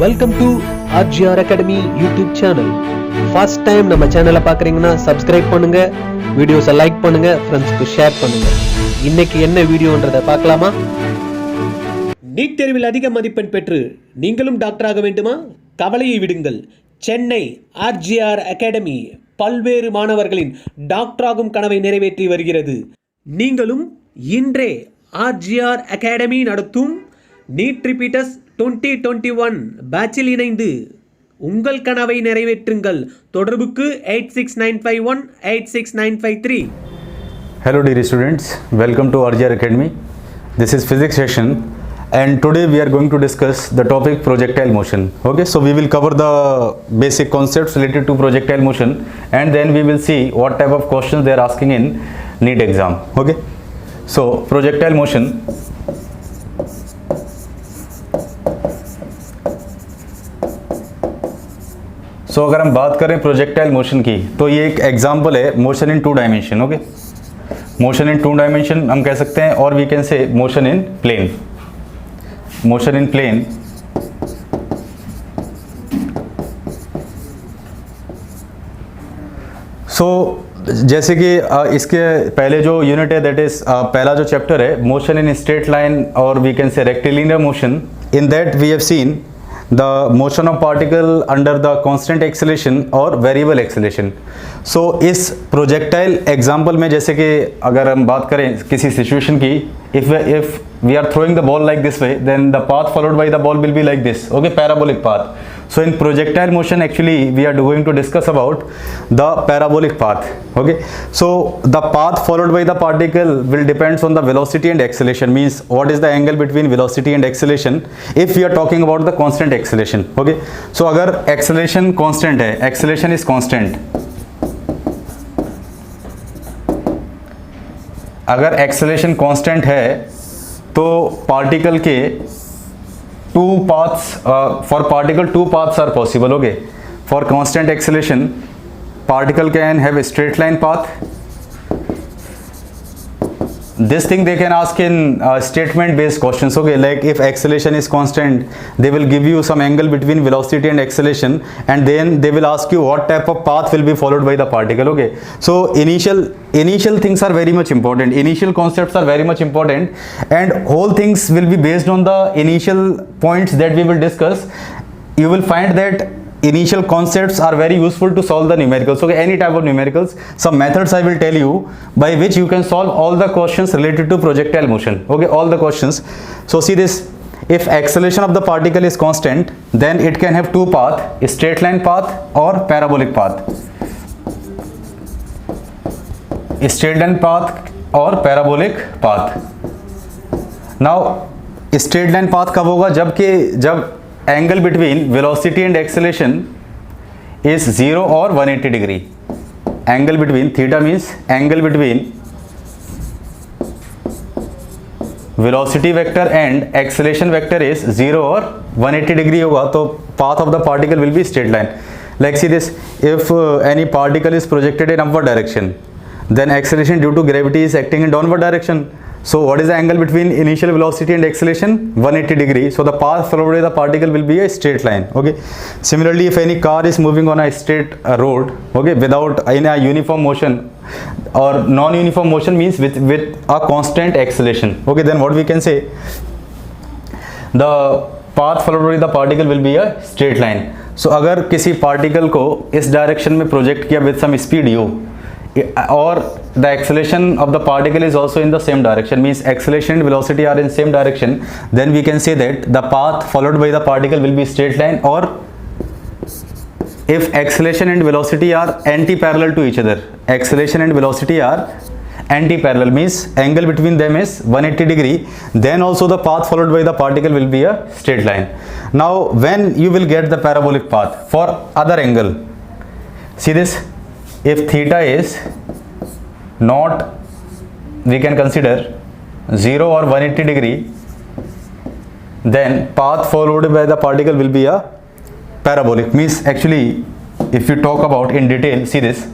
Welcome to RGR academy YouTube channel. First time நம்ம சேனலை பார்க்குறீங்கன்னா சப்ஸ்கிரைப் பண்ணுங்க, வீடியோஸை லைக் பண்ணுங்க, ஃப்ரெண்ட்ஸ்க்கு ஷேர் பண்ணுங்க. இன்னைக்கு என்ன வீடியோன்றதை பார்க்கலாமா? நீட் தேர்வில் அதிக மதிப்பெண் பெற்று நீங்களும் டாக்டராக வேண்டுமா? கவலையை விடுங்கள். சென்னை ஆர்ஜிஆர் அகாடமி பல்வேறு மாணவர்களின் டாக்டராகும் கனவை நிறைவேற்றி வருகிறது. நீங்களும் இன்றே ஆர்ஜிஆர் அகாடமி நடத்தும் நீட் ரிப்பீட்டர்ஸ் 2021 பேட்சில் இணைந்து உங்கள் கனவை நிறைவேற்றுங்கள். தொடர்புக்கு 8695186953. Hello dear students, welcome to RGR Academy. This is physics session and today we are going to discuss the topic projectile motion. Okay, so we will cover the basic concepts related to projectile motion and then we will see what type of questions they are asking in NEET exam. Okay, so projectile motion. सो अगर हम बात करें projectile motion की तो ये एक example है motion in 2 dimension. Okay, motion in 2 dimension हम कह सकते हैं और we can say motion in plane. Motion in plane so जैसे कि इसके पहले जो यूनिट है दैट इज पहला जो चैप्टर है मोशन इन स्ट्रेट लाइन और we can say rectilinear motion. In that we have seen the motion of particle under the constant acceleration और variable acceleration. so इस projectile example में जैसे कि अगर हम बात करें किसी situation की, if we are throwing the ball like this way then the path followed by the ball will be like this. Okay, parabolic path. so in projectile motion actually we are going to discuss about the parabolic path. Okay, so the path followed by the particle will depends on the velocity and acceleration, means what is the angle between velocity and acceleration if we are talking about the constant acceleration. Okay, so अगर acceleration constant है, acceleration is constant, अगर acceleration constant है तो particle के two paths for particle two paths are possible. Okay, for constant acceleration particle can have a straight line path. This thing they can ask in statement based questions. Okay, like if acceleration is constant they will give you some angle between velocity and acceleration and then they will ask you what type of path will be followed by the particle. Okay, so initial things are very much important, initial concepts are very much important and whole things will be based on the initial points that we will discuss. You will find that initial concepts are very useful to solve the numericals. Okay, any type of numericals, some methods I will tell you by which you can solve all the questions related to projectile motion. Okay, all the questions. So see this, if acceleration of the particle is constant then it can have two paths, a straight line path or parabolic path. A straight line path or parabolic path. Now straight line path कब होगा? जब angle between velocity and acceleration is 0 or 180 degree. Angle between, theta means angle between velocity vector and acceleration vector is 0 or 180 degree होगा तो path of the particle will be straight line. Like see this, if any particle is projected in upward direction then acceleration due to gravity is acting in downward direction. So what is the angle between initial velocity and acceleration? 180 degree. So the path followed by the particle will be a straight line. Okay, similarly if any car is moving on a straight road, okay, without in a uniform motion or non-uniform motion means with a constant acceleration, okay, then what we can say, the path followed by the particle will be a straight line. So अगर किसी particle को इस direction में project किया with some speed u or the acceleration of the particle is also in the same direction, means acceleration and velocity are in same direction, then we can say that the path followed by the particle will be straight line. Or if acceleration and velocity are anti-parallel to each other, acceleration and velocity are anti-parallel means angle between them is 180 degree, then also the path followed by the particle will be a straight line. Now when you will get the parabolic path for other angle, see this, if theta is not, we can consider 0 or 180 degree, then path followed by the particle will be a parabolic. Means actually if you talk about in detail, see this,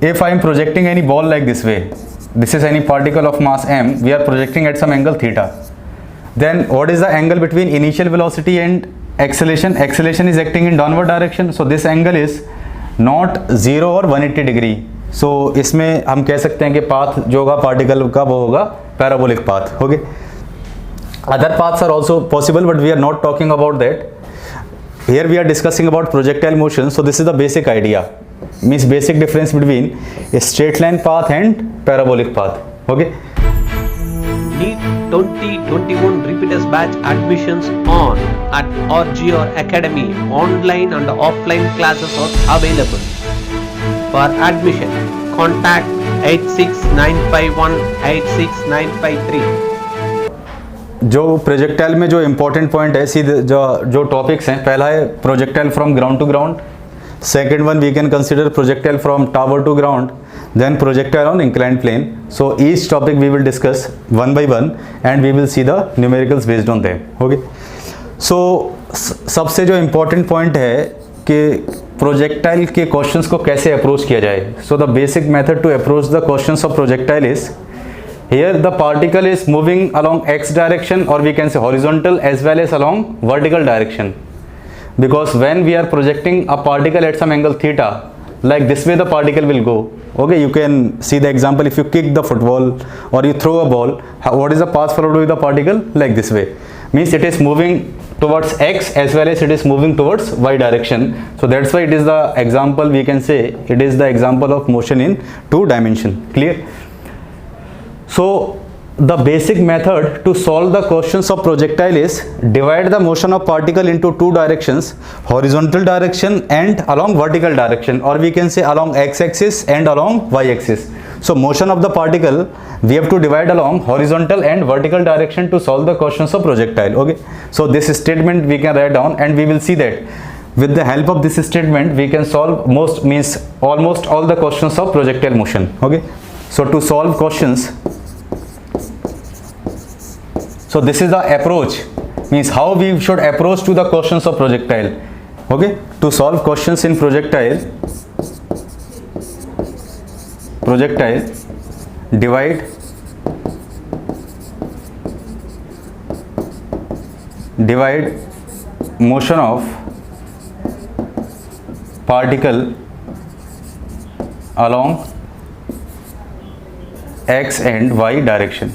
if I am projecting any ball like this way, this is any particle of mass m, we are projecting at some angle theta. Then what is the angle between initial velocity and acceleration? Acceleration is acting in downward direction, so this angle is not 0 or 180 degree. So इसमें हम कह सकते हैं कि path जो होगा particle का वो होगा parabolic path. Okay, other paths are also possible, but we are not talking about that. Here we are discussing about projectile motion. So this is the basic idea, means basic difference between a straight line path and parabolic path. Okay. NEET 2021 repeaters batch admissions on at RGR Academy. Online and offline classes are available. For admission, contact 86951 जो projectile में जो important point है, सीधे जो topics हैं, पहला है projectile from ground to ground. Second one we can consider projectile from tower to ground. then projectile on inclined plane. So each topic we will discuss one by one and we will see the numericals based on them. Okay, so सबसे जो important point है कि projectile के questions को कैसे approach किया जाए. So the basic method to approach the questions of projectile is, here the particle is moving along x direction, or we can say horizontal as well as along vertical direction, because when we are projecting a particle at some angle theta, like this way the particle will go. Okay, you can see the example. If you kick the football or you throw a ball, what is the path followed with the particle? Like this way, means it is moving towards x as well as it is moving towards y direction. So that's why it is the example, we can say it is the example of motion in 2 dimension. Clear? So the basic method to solve the questions of projectile is divide the motion of particle into 2 directions, horizontal direction and along vertical direction, or we can say along x-axis and along y-axis. So motion of the particle we have to divide along horizontal and vertical direction to solve the questions of projectile. Okay, so this statement we can write down and we will see that with the help of this statement we can solve almost all the questions of projectile motion. Okay, so to solve questions, so this is the approach, means how we should approach to the questions of projectile. Okay, to solve questions in projectile, divide motion of particle along x and y direction.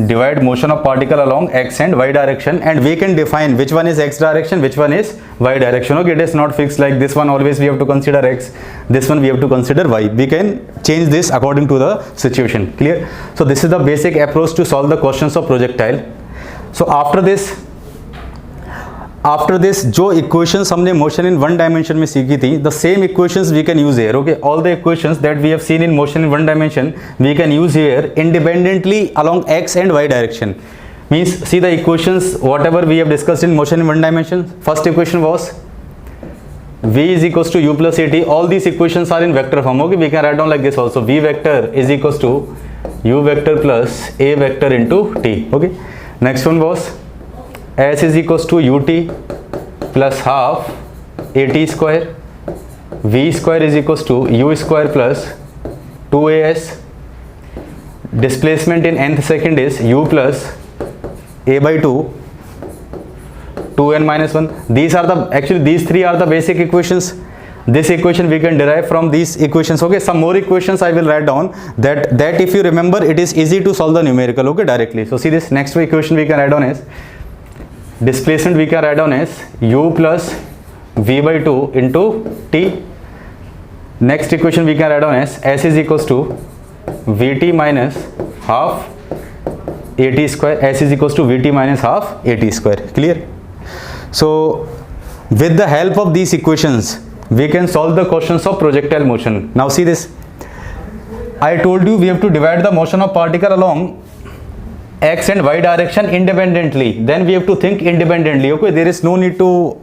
Divide motion of particle along x and y direction, and we can define which one is x direction, which one is y direction. Okay, it is not fixed like this one always we have to consider x, this one we have to consider y. We can change this according to the situation. Clear? So this is the basic approach to solve the questions of projectile. So after this जो equations हमने motion in 1 dimension में सीखी थी, the same equations we can use here. Okay, all the equations that we have seen in motion in 1 dimension we can use here independently along x and y direction. Means see the equations whatever we have discussed in motion in 1 dimension. First equation was v is equals to u plus at. All these equations are in vector form. Okay, we can write down like this also. V vector is equals to u vector plus a vector into t. Okay, next one was s is equals to ut plus half at square. V square is equals to u square plus 2as. Displacement in nth second is u plus a by 2, 2n minus 1. These three are the basic equations. This equation we can derive from these equations. Okay, some more equations I will write down, that if you remember it is easy to solve the numerical. Okay, directly. So see this next equation we can write down is displacement, we can write down as u plus v by 2 into t. Next equation we can write down as s is equals to vt minus half at square. S is equals to vt minus half at square. Clear? So with the help of these equations we can solve the questions of projectile motion. Now see this, I told you we have to divide the motion of particle along x and y direction independently. Then we have to think independently. Okay, there is no need to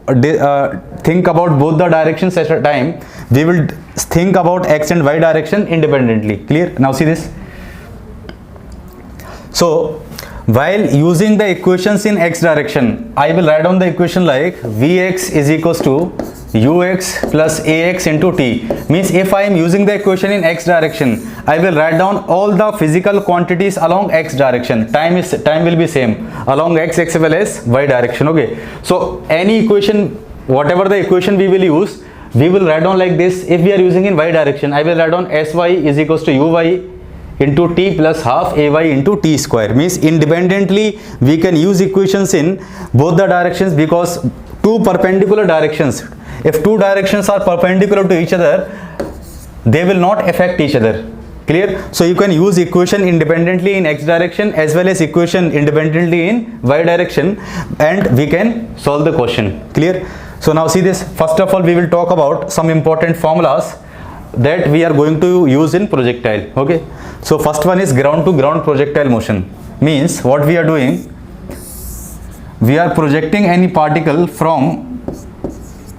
think about both the directions at a time. We will think about x and y direction independently. Clear? Now see this. So while using the equations in x direction, I will write down the equation like Vx is equals to ux plus ax into t. Means if I am using the equation in x direction, I will write down all the physical quantities along x direction. Time will be same along x as well as y direction. Okay. So any equation, whatever the equation we will use, we will write down like this. If we are using in y direction, I will write down sy is equals to uy into t plus half ay into t square. Means independently we can use equations in both the directions, because two perpendicular directions, if two directions are perpendicular to each other, they will not affect each other. Clear? So you can use equation independently in x direction as well as equation independently in y direction, and we can solve the question. Clear? So now see this. First of all, we will talk about some important formulas that we are going to use in projectile. Okay. So first one is ground to ground projectile motion. Means what we are doing, we are projecting any particle from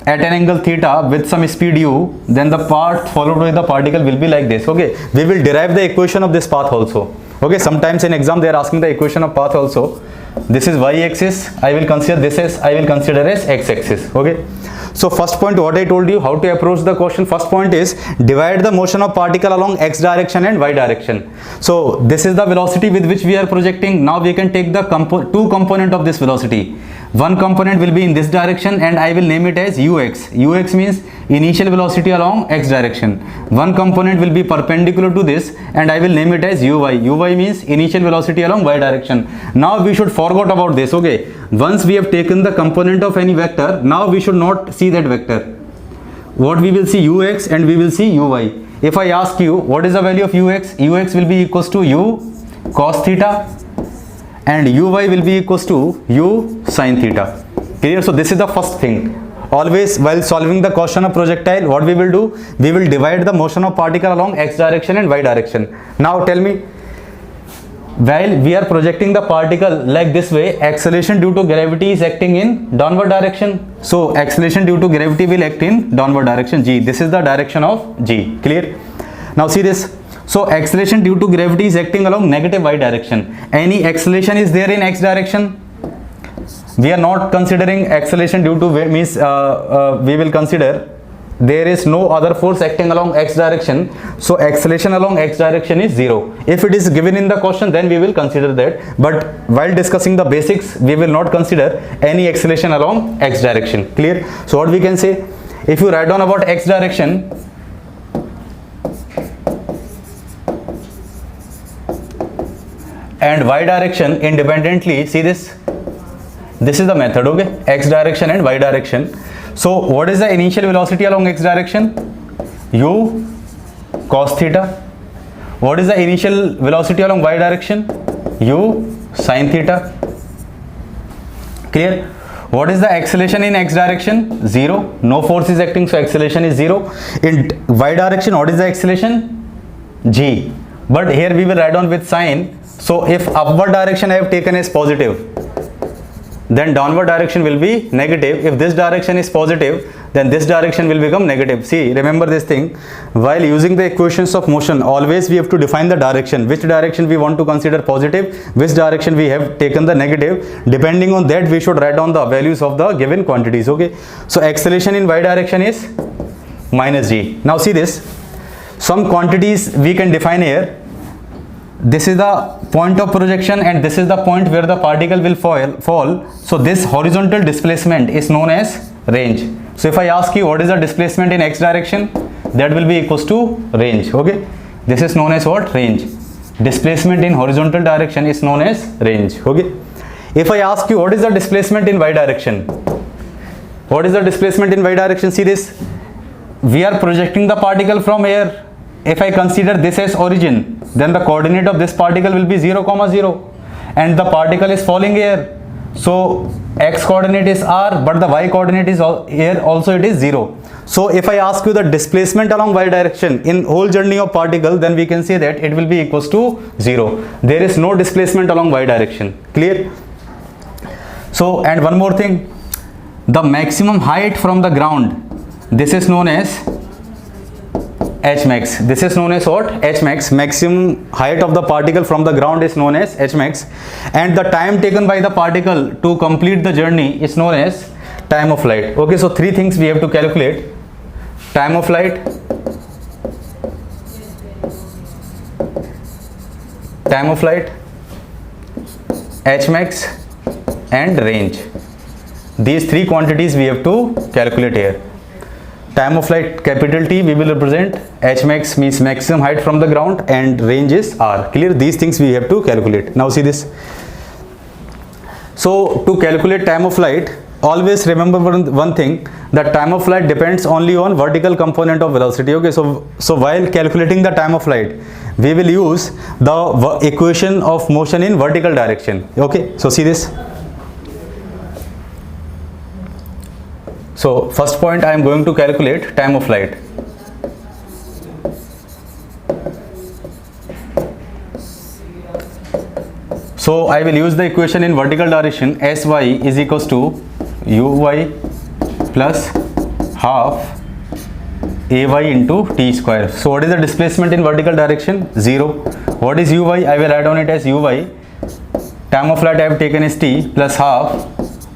at an angle theta with some speed u, then the path followed by the particle will be like this. Okay, we will derive the equation of this path also. Okay, sometimes in exam they are asking the equation of path also. This is y axis, I will consider this as x axis. Okay, so first point, what I told you, how to approach the question. First point is divide the motion of particle along x direction and y direction. So this is the velocity with which we are projecting. Now we can take the two component of this velocity. One component will be in this direction and I will name it as ux. Ux means initial velocity along x direction. One component will be perpendicular to this and I will name it as uy. Uy means initial velocity along y direction. Now we should forget about this. Okay, once we have taken the component of any vector, now we should not see that vector. What we will see ux and we will see uy. If I ask you what is the value of ux, ux will be equals to u cos theta and uy will be equals to u sin theta. Clear? So this is the first thing. Always while solving the question of projectile, what we will do, we will divide the motion of particle along x direction and y direction. Now tell me, while we are projecting the particle like this way, acceleration due to gravity is acting in downward direction. So acceleration due to gravity will act in downward direction g. This is the direction of g. Clear? Now see this. So acceleration due to gravity is acting along negative y direction. Any acceleration is there in x direction? We are not considering acceleration due to means we will consider there is no other force acting along x direction. So acceleration along x direction is 0. If it is given in the question, then we will consider that. But while discussing the basics, we will not consider any acceleration along x direction. Clear? So what we can say, if you write down about x direction, and y direction independently, see this, this is the method. Okay, x direction and y direction. So what is the initial velocity along x direction? U cos theta. What is the initial velocity along y direction? U sin theta. Clear? What is the acceleration in x direction? 0. No force is acting, so acceleration is 0. In y direction, what is the acceleration? G. But here we will write down with sign. So if upward direction I have taken as positive, then downward direction will be negative. If this direction is positive, then this direction will become negative. See, remember this thing, while using the equations of motion, always we have to define the direction, which direction we want to consider positive, which direction we have taken the negative. Depending on that, we should write down the values of the given quantities. Okay, so acceleration in y direction is minus g. Now see this, some quantities we can define here. This is the point of projection and this is the point where the particle will fall. So this horizontal displacement is known as range. So if I ask you what is the displacement in x direction, that will be equals to range. Okay, this is known as what? Range. Displacement in horizontal direction is known as range. Okay, if I ask you what is the displacement in y direction, what is the displacement in y direction? See this, we are projecting the particle from here. If I consider this as origin, then the coordinate of this particle will be 0, 0, and the particle is falling here. So x coordinate is r, but the y coordinate is here also it is 0. So if I ask you the displacement along y direction in whole journey of particle, then we can say that it will be equals to 0. There is no displacement along y direction. Clear? So, and one more thing, the maximum height from the ground, this is known as h max. This is known as what? H max. Maximum height of the particle from the ground is known as h max, and the time taken by the particle to complete the journey is known as time of flight. Okay, so three things we have to calculate: time of flight, h max, and range. These three quantities we have to calculate here. Time of flight, capital T, we will represent. H max means maximum height from the ground, and range is r. Clear? These things we have to calculate. Now see this. So to calculate time of flight, always remember one thing, that time of flight depends only on vertical component of velocity. Okay, so while calculating the time of flight, we will use the equation of motion in vertical direction. Okay, so see this. So first point, I am going to calculate time of flight. So I will use the equation in vertical direction. Sy is equals to uy plus half ay into t square. So what is the displacement in vertical direction? 0. What is uy? I will add on it as uy. Time of flight I have taken is t plus half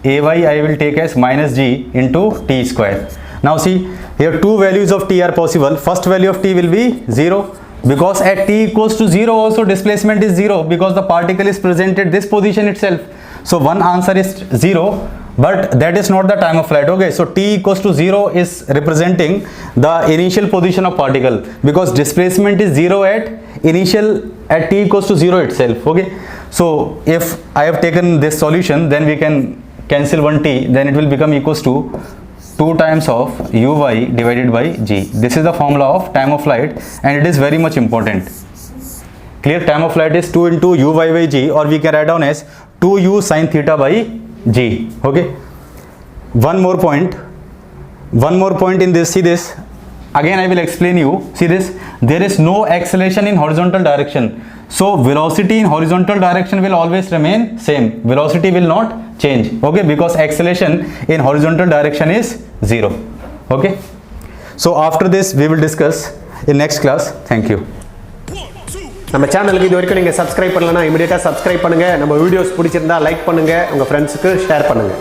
ay I will take as minus g into t square. Now see, here two values of t are possible. First value of t will be 0, because at t equals to 0 also displacement is 0, because the particle is present at this position itself. So one answer is 0, but that is not the time of flight. Okay, so t equals to 0 is representing the initial position of particle, because displacement is 0 at t equals to 0 itself. Okay, so if I have taken this solution, then we can cancel one t, then it will become equals to 2 times of uy divided by g. This is the formula of time of flight, and it is very much important. Clear? Time of flight is 2 into uy by g, or we can write down as 2u sin theta by g. Okay, one more point in this. See this again, I will explain you. See this, there is no acceleration in horizontal direction, so velocity in horizontal direction will always remain same. Velocity will not change. Okay, because acceleration in horizontal direction is 0. Okay, so after this we will discuss in next class. Thank you. நம்ம சேனலுக்கு இது வரைக்கும் நீங்கள் subscribe பண்ணலன்னா இமிடியேட்டாக subscribe பண்ணுங்கள். நம்ம videos பிடிச்சிருந்தா லைக் பண்ணுங்கள், உங்கள் ஃப்ரெண்ட்ஸுக்கு ஷேர் பண்ணுங்கள்.